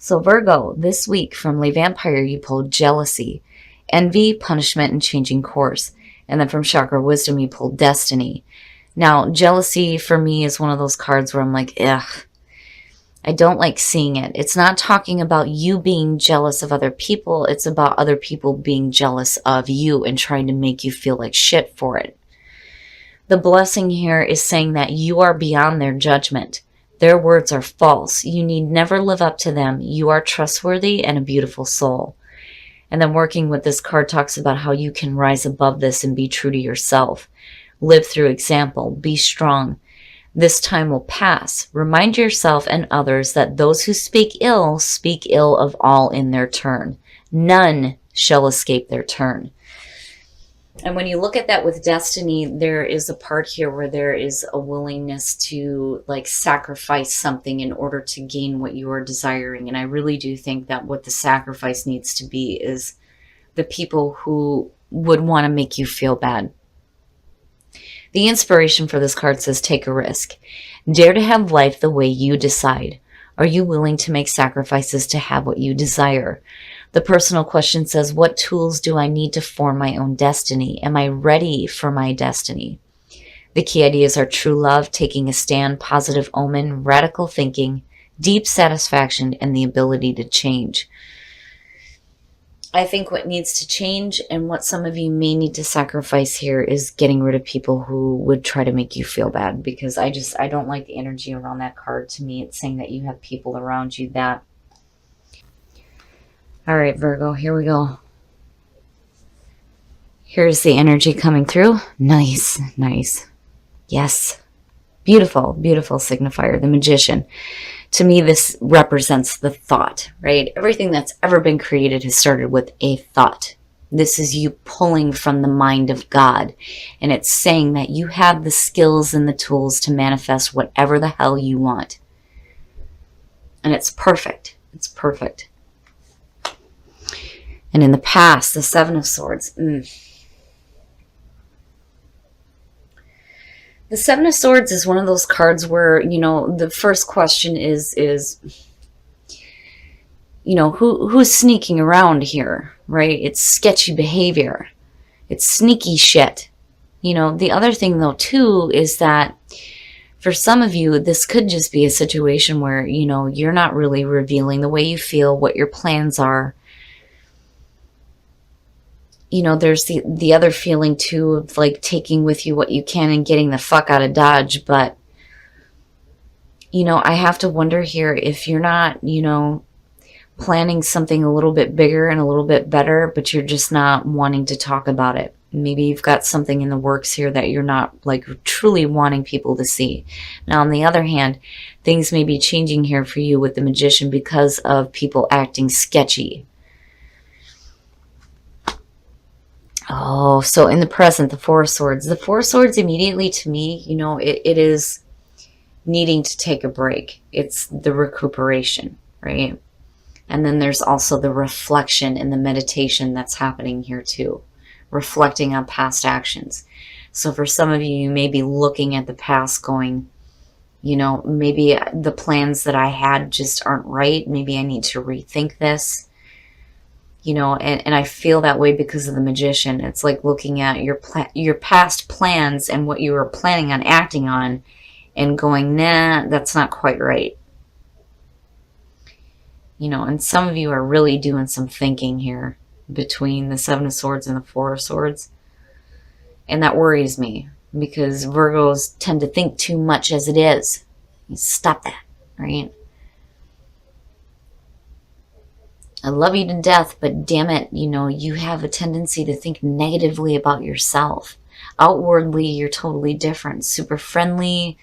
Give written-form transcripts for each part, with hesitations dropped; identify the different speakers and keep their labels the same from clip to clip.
Speaker 1: So Virgo, this week from Le Vampire, you pulled jealousy, envy, punishment, and changing course. And then from Chakra Wisdom, you pulled destiny. Now, jealousy for me is one of those cards where I'm like, ugh, I don't like seeing it. It's not talking about you being jealous of other people. It's about other people being jealous of you and trying to make you feel like shit for it. The blessing here is saying that you are beyond their judgment. Their words are false. You need never live up to them. You are trustworthy and a beautiful soul. And then working with this card talks about how you can rise above this and be true to yourself. Live through example. Be strong. This time will pass. Remind yourself and others that those who speak ill of all in their turn. None shall escape their turn. And when you look at that with destiny, there is a part here where there is a willingness to like sacrifice something in order to gain what you are desiring. And I really do think that what the sacrifice needs to be is the people who would want to make you feel bad. The inspiration for this card says, take a risk. Dare to have life the way you decide. Are you willing to make sacrifices to have what you desire? The personal question says, what tools do I need to form my own destiny? Am I ready for my destiny? The key ideas are true love, taking a stand, positive omen, radical thinking, deep satisfaction, and the ability to change. I think what needs to change and what some of you may need to sacrifice here is getting rid of people who would try to make you feel bad, because I don't like the energy around that card. To me, it's saying that you have people around you that... All right, Virgo, here we go. Here's the energy coming through. Nice, nice. Yes. Beautiful, beautiful signifier, the Magician. To me, this represents the thought, right? Everything that's ever been created has started with a thought. This is you pulling from the mind of God. And it's saying that you have the skills and the tools to manifest whatever the hell you want. And it's perfect. It's perfect. And in the past, the Seven of Swords. The Seven of Swords is one of those cards where, you know, the first question is you know, who's sneaking around here, right? It's sketchy behavior. It's sneaky shit. You know, the other thing, though, too, is that for some of you, this could just be a situation where, you know, you're not really revealing the way you feel, what your plans are. You know, there's the other feeling, too, of like taking with you what you can and getting the fuck out of Dodge. But, you know, I have to wonder here if you're not, you know, planning something a little bit bigger and a little bit better, but you're just not wanting to talk about it. Maybe you've got something in the works here that you're not like truly wanting people to see. Now, on the other hand, things may be changing here for you with the Magician because of people acting sketchy. Oh, so in the present, the Four of Swords. The Four of Swords immediately to me, you know, it is needing to take a break. It's the recuperation, right? And then there's also the reflection and the meditation that's happening here too. Reflecting on past actions. So for some of you, you may be looking at the past going, you know, maybe the plans that I had just aren't right. Maybe I need to rethink this. You know, and I feel that way because of the Magician. It's like looking at your past plans and what you were planning on acting on and going, nah, that's not quite right. You know, and some of you are really doing some thinking here between the Seven of Swords and the Four of Swords. And that worries me because Virgos tend to think too much as it is. Stop that, right? I love you to death, but damn it, you know, you have a tendency to think negatively about yourself. Outwardly, you're totally different. Super friendly.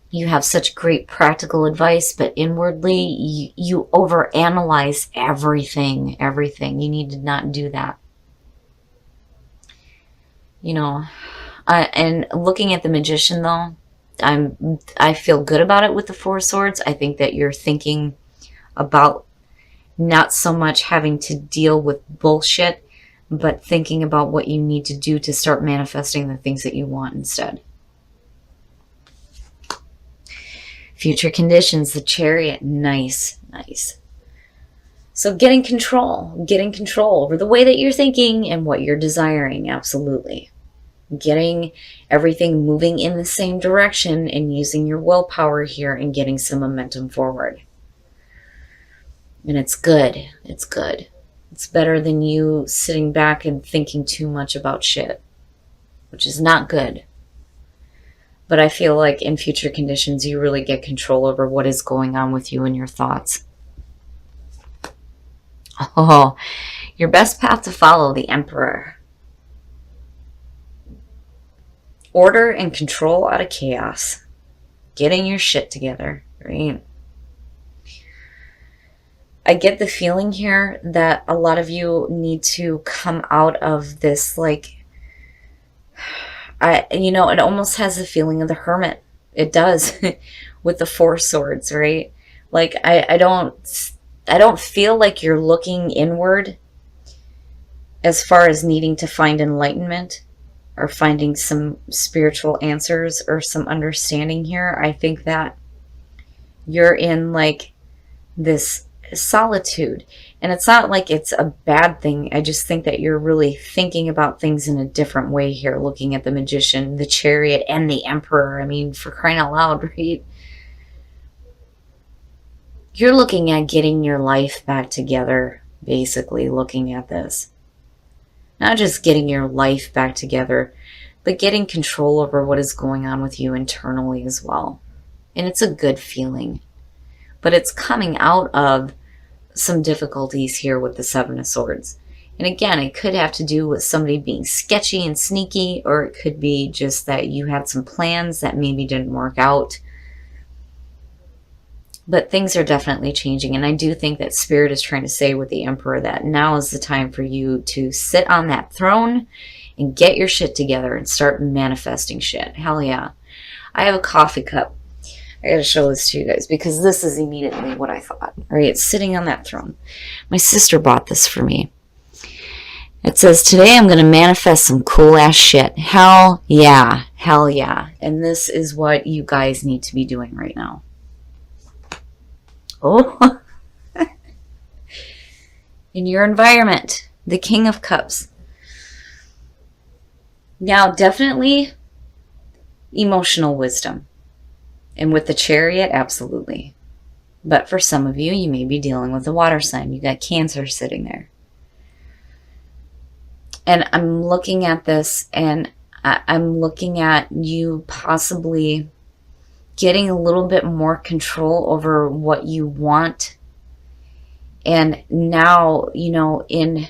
Speaker 1: You have such great practical advice, but inwardly, you overanalyze everything. Everything. You need to not do that. You know, and looking at the Magician, though, I feel good about it with the Four of Swords. I think that you're thinking about not so much having to deal with bullshit, but thinking about what you need to do to start manifesting the things that you want instead. Future conditions, the Chariot, nice, nice. So getting control over the way that you're thinking and what you're desiring, absolutely. Getting everything moving in the same direction and using your willpower here and getting some momentum forward. And it's good. It's good. It's better than you sitting back and thinking too much about shit, which is not good. But I feel like in future conditions, you really get control over what is going on with you and your thoughts. Oh, your best path to follow, the Emperor. Order and control out of chaos. Getting your shit together, right? I get the feeling here that a lot of you need to come out of this, like, it almost has the feeling of the Hermit. It does with the Four Swords, right? Like, I don't feel like you're looking inward as far as needing to find enlightenment or finding some spiritual answers or some understanding here. I think that you're in like this solitude, and it's not like it's a bad thing. I just think that you're really thinking about things in a different way here, looking at the Magician, the Chariot, and the Emperor. I mean, for crying out loud, right? You're looking at getting your life back together, basically looking at this. Not just getting your life back together, but getting control over what is going on with you internally as well. And it's a good feeling. But it's coming out of some difficulties here with the Seven of Swords. And again, it could have to do with somebody being sketchy and sneaky, or it could be just that you had some plans that maybe didn't work out. But things are definitely changing, and I do think that Spirit is trying to say with the Emperor that now is the time for you to sit on that throne and get your shit together and start manifesting shit. Hell yeah. I have a coffee cup. I gotta show this to you guys because this is immediately what I thought. All right, it's sitting on that throne. My sister bought this for me. It says, today I'm going to manifest some cool ass shit. Hell yeah. Hell yeah. And this is what you guys need to be doing right now. Oh, in your environment, the King of Cups. Now, definitely emotional wisdom. And with the Chariot, absolutely. But for some of you, you may be dealing with a water sign. You got Cancer sitting there. And I'm looking at this, and I'm looking at you possibly getting a little bit more control over what you want. And now, in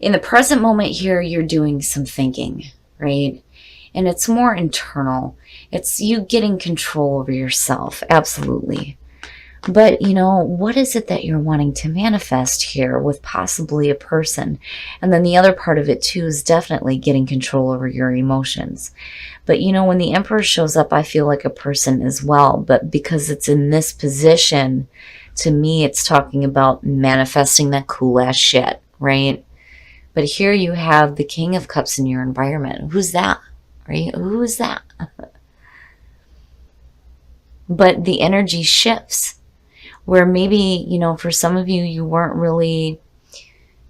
Speaker 1: the present moment here, you're doing some thinking, right? And it's more internal. It's you getting control over yourself, absolutely. But, what is it that you're wanting to manifest here with possibly a person? And then the other part of it, too, is definitely getting control over your emotions. But, when the Emperor shows up, I feel like a person as well. But because it's in this position, to me, it's talking about manifesting that cool-ass shit, right? But here you have the King of Cups in your environment. Who's that, right? Who is that? But the energy shifts. Where maybe, for some of you, you weren't really,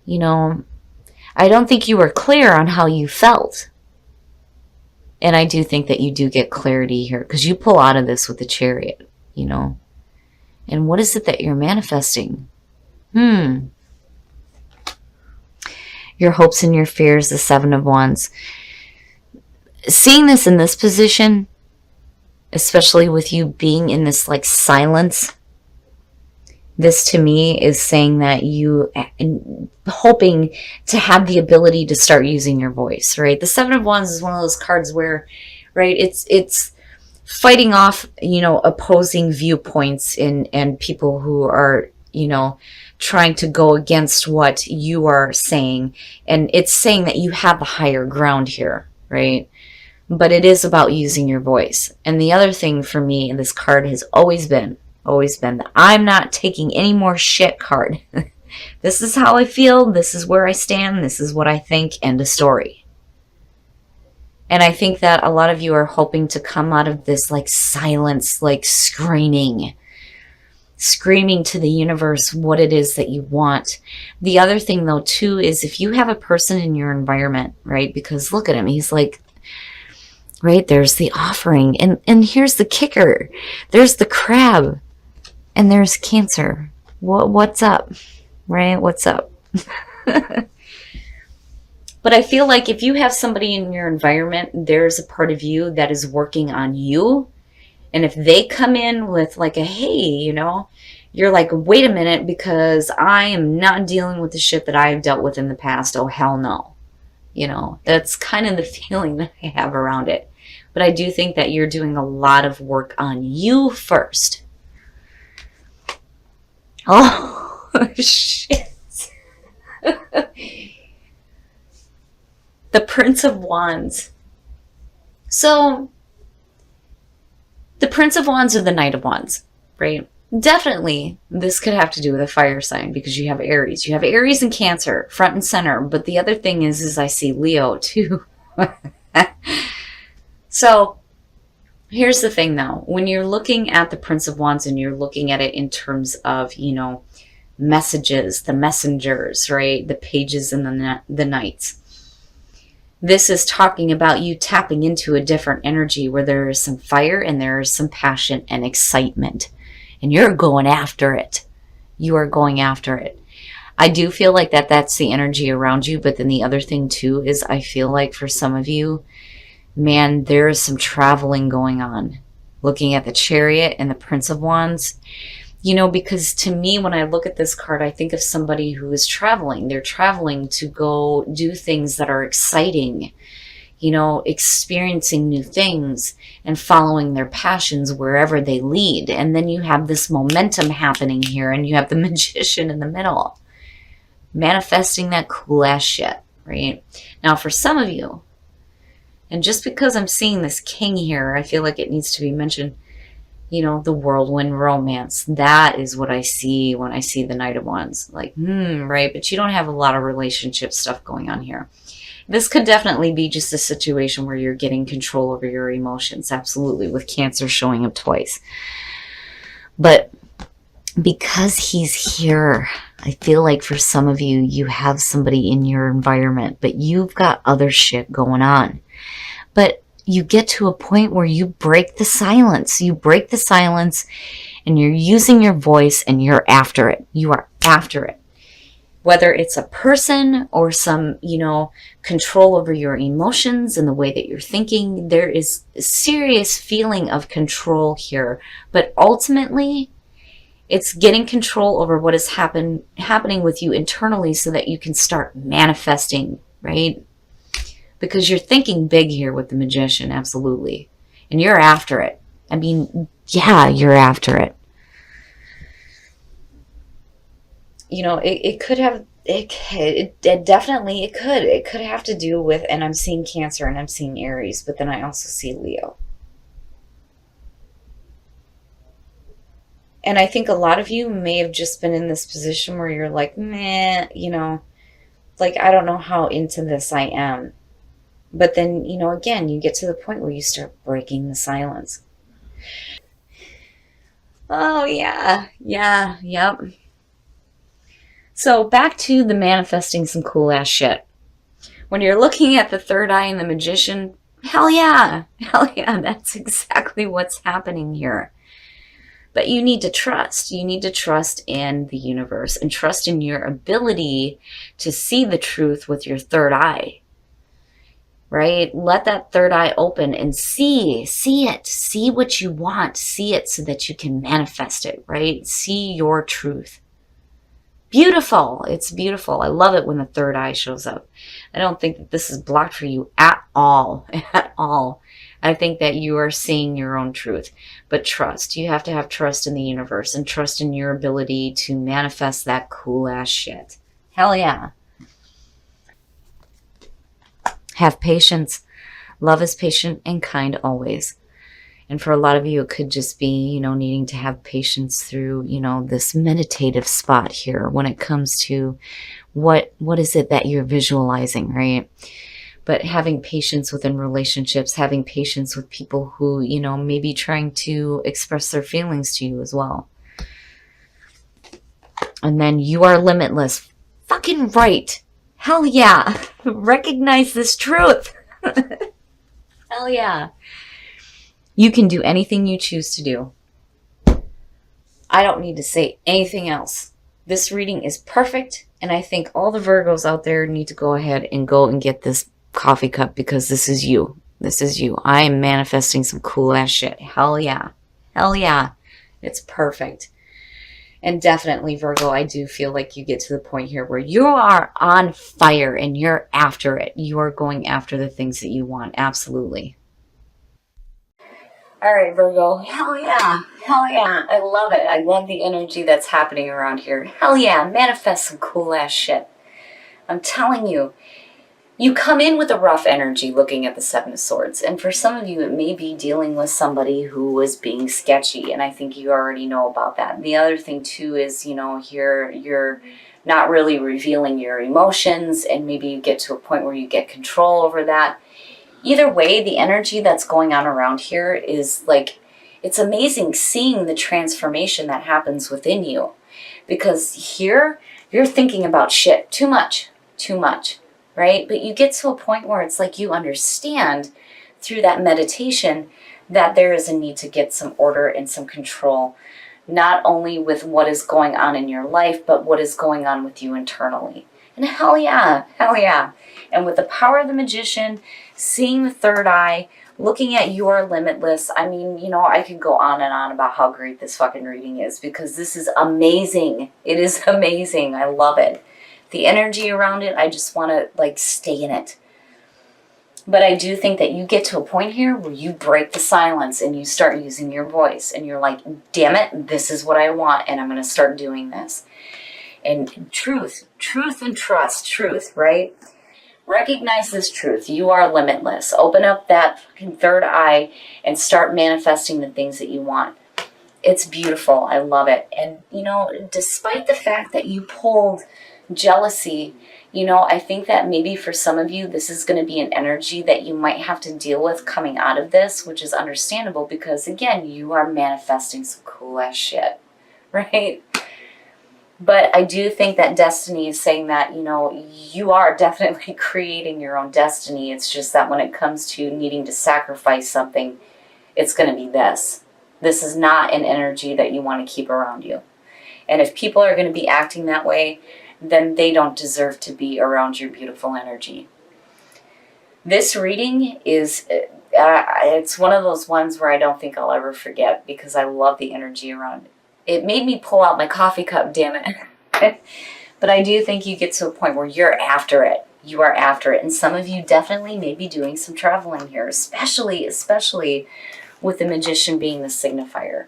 Speaker 1: I don't think you were clear on how you felt. And I do think that you do get clarity here because you pull out of this with the Chariot, And what is it that you're manifesting? Your hopes and your fears, the Seven of Wands. Seeing this in this position, especially with you being in this like silence, this to me is saying that you hoping to have the ability to start using your voice, right? The Seven of Wands is one of those cards where, right, it's fighting off, opposing viewpoints and people who are, trying to go against what you are saying. And it's saying that you have the higher ground here, right? But it is about using your voice. And the other thing for me in this card has always been that I'm not taking any more shit card. This is how I feel. This is where I stand. This is what I think. End of story. And I think that a lot of you are hoping to come out of this like silence, like screaming screaming to the universe what it is that you want. The other thing though too is if you have a person in your environment, right? Because look at him, he's like, right, there's the offering, and here's the kicker. There's the crab, and there's Cancer. What's up? Right? What's up? But I feel like if you have somebody in your environment, there's a part of you that is working on you. And if they come in with like a, hey, you know, you're like, wait a minute, because I am not dealing with the shit that I've dealt with in the past. Oh, hell no. You know, that's kind of the feeling that I have around it. But I do think that you're doing a lot of work on you first. Oh, shit. The Prince of Wands. So, the Prince of Wands or the Knight of Wands, right? Definitely, this could have to do with a fire sign because you have Aries. You have Aries and Cancer, front and center. But the other thing is I see Leo, too. So, here's the thing, though. When you're looking at the Prince of Wands and you're looking at it in terms of, you know, messages, the messengers, right? The pages and the knights. This is talking about you tapping into a different energy where there is some fire and there is some passion and excitement. And you're going after it. You are going after it. I do feel like that's the energy around you. But then the other thing too is I feel like for some of you, man, there is some traveling going on. Looking at the Chariot and the Prince of Wands. You know, because to me, when I look at this card, I think of somebody who is traveling. They're traveling to go do things that are exciting, you know, experiencing new things and following their passions wherever they lead. And then you have this momentum happening here and you have the Magician in the middle, manifesting that cool ass shit, right? Now, for some of you, and just because I'm seeing this King here, I feel like it needs to be mentioned. You know, the whirlwind romance. That is what I see when I see the Knight of Wands. Like, right? But you don't have a lot of relationship stuff going on here. This could definitely be just a situation where you're getting control over your emotions. Absolutely. With Cancer showing up twice. But because he's here, I feel like for some of you, you have somebody in your environment, but you've got other shit going on. But you get to a point where you break the silence. You break the silence and you're using your voice and you're after it. You are after it. Whether it's a person or some, you know, control over your emotions and the way that you're thinking, there is a serious feeling of control here. But ultimately, it's getting control over what is happening with you internally so that you can start manifesting, right? Because you're thinking big here with the Magician, absolutely. And you're after it. I mean, yeah, you're after it. You know, it could have, it definitely, it could have to do with, and I'm seeing Cancer and I'm seeing Aries, but then I also see Leo. And I think a lot of you may have just been in this position where you're like, meh, you know, like, I don't know how into this I am. But then, you know, again, you get to the point where you start breaking the silence. Oh, yeah. Yeah. Yep. So back to the manifesting some cool ass shit. When you're looking at the third eye and the Magician, hell yeah. Hell yeah. That's exactly what's happening here. But you need to trust. You need to trust in the universe and trust in your ability to see the truth with your third eye. Right? Let that third eye open and see it, see what you want, see it so that you can manifest it, right? See your truth. Beautiful. It's beautiful. I love it when the third eye shows up. I don't think that this is blocked for you at all, at all. I think that you are seeing your own truth, but trust. You have to have trust in the universe and trust in your ability to manifest that cool ass shit. Hell yeah. Have patience. Love is patient and kind always. And for a lot of you, it could just be, you know, needing to have patience through, you know, this meditative spot here when it comes to what is it that you're visualizing, right? But having patience within relationships, having patience with people who, you know, may be trying to express their feelings to you as well. And then you are limitless. Fucking right. Hell yeah. Recognize this truth. Hell yeah. You can do anything you choose to do. I don't need to say anything else. This reading is perfect, and I think all the Virgos out there need to go ahead and go and get this coffee cup because this is you. This is you. I am manifesting some cool ass shit. Hell yeah. Hell yeah. It's perfect. And definitely, Virgo, I do feel like you get to the point here where you are on fire and you're after it. You are going after the things that you want. Absolutely. All right, Virgo. Hell yeah. Hell yeah. I love it. I love the energy that's happening around here. Hell yeah. Manifest some cool ass shit. I'm telling you, you come in with a rough energy looking at the Seven of Swords. And for some of you, it may be dealing with somebody who was being sketchy. And I think you already know about that. The other thing, too, is, here you're not really revealing your emotions. And maybe you get to a point where you get control over that. Either way, the energy that's going on around here is like, it's amazing seeing the transformation that happens within you. Because here, you're thinking about shit too much, right? But you get to a point where it's like you understand through that meditation that there is a need to get some order and some control, not only with what is going on in your life, but what is going on with you internally. And hell yeah, hell yeah. And with the power of the Magician, seeing the third eye, looking at You Are Limitless, I mean, I could go on and on about how great this fucking reading is because this is amazing. It is amazing. I love it. The energy around it, I just want to, stay in it. But I do think that you get to a point here where you break the silence and you start using your voice. And you're like, damn it, this is what I want, and I'm going to start doing this. And truth and trust, truth, right? Recognize this truth. You are limitless. Open up that fucking third eye and start manifesting the things that you want. It's beautiful. I love it. And, despite the fact that you pulled jealousy, I think that maybe for some of you, this is going to be an energy that you might have to deal with coming out of this, which is understandable because, again, you are manifesting some cool ass shit, right? But I do think that destiny is saying that, you are definitely creating your own destiny. It's just that when it comes to needing to sacrifice something, it's going to be this. This is not an energy that you want to keep around you. And if people are going to be acting that way, then they don't deserve to be around your beautiful energy. This reading is, it's one of those ones where I don't think I'll ever forget because I love the energy around it. It made me pull out my coffee cup, damn it. But I do think you get to a point where you're after it. You are after it. And some of you definitely may be doing some traveling here, especially with the Magician being the signifier,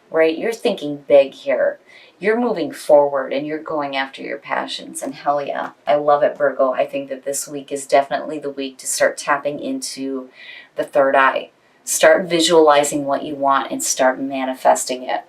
Speaker 1: right? You're thinking big here. You're moving forward and you're going after your passions. And hell yeah, I love it, Virgo. I think that this week is definitely the week to start tapping into the third eye. Start visualizing what you want and start manifesting it.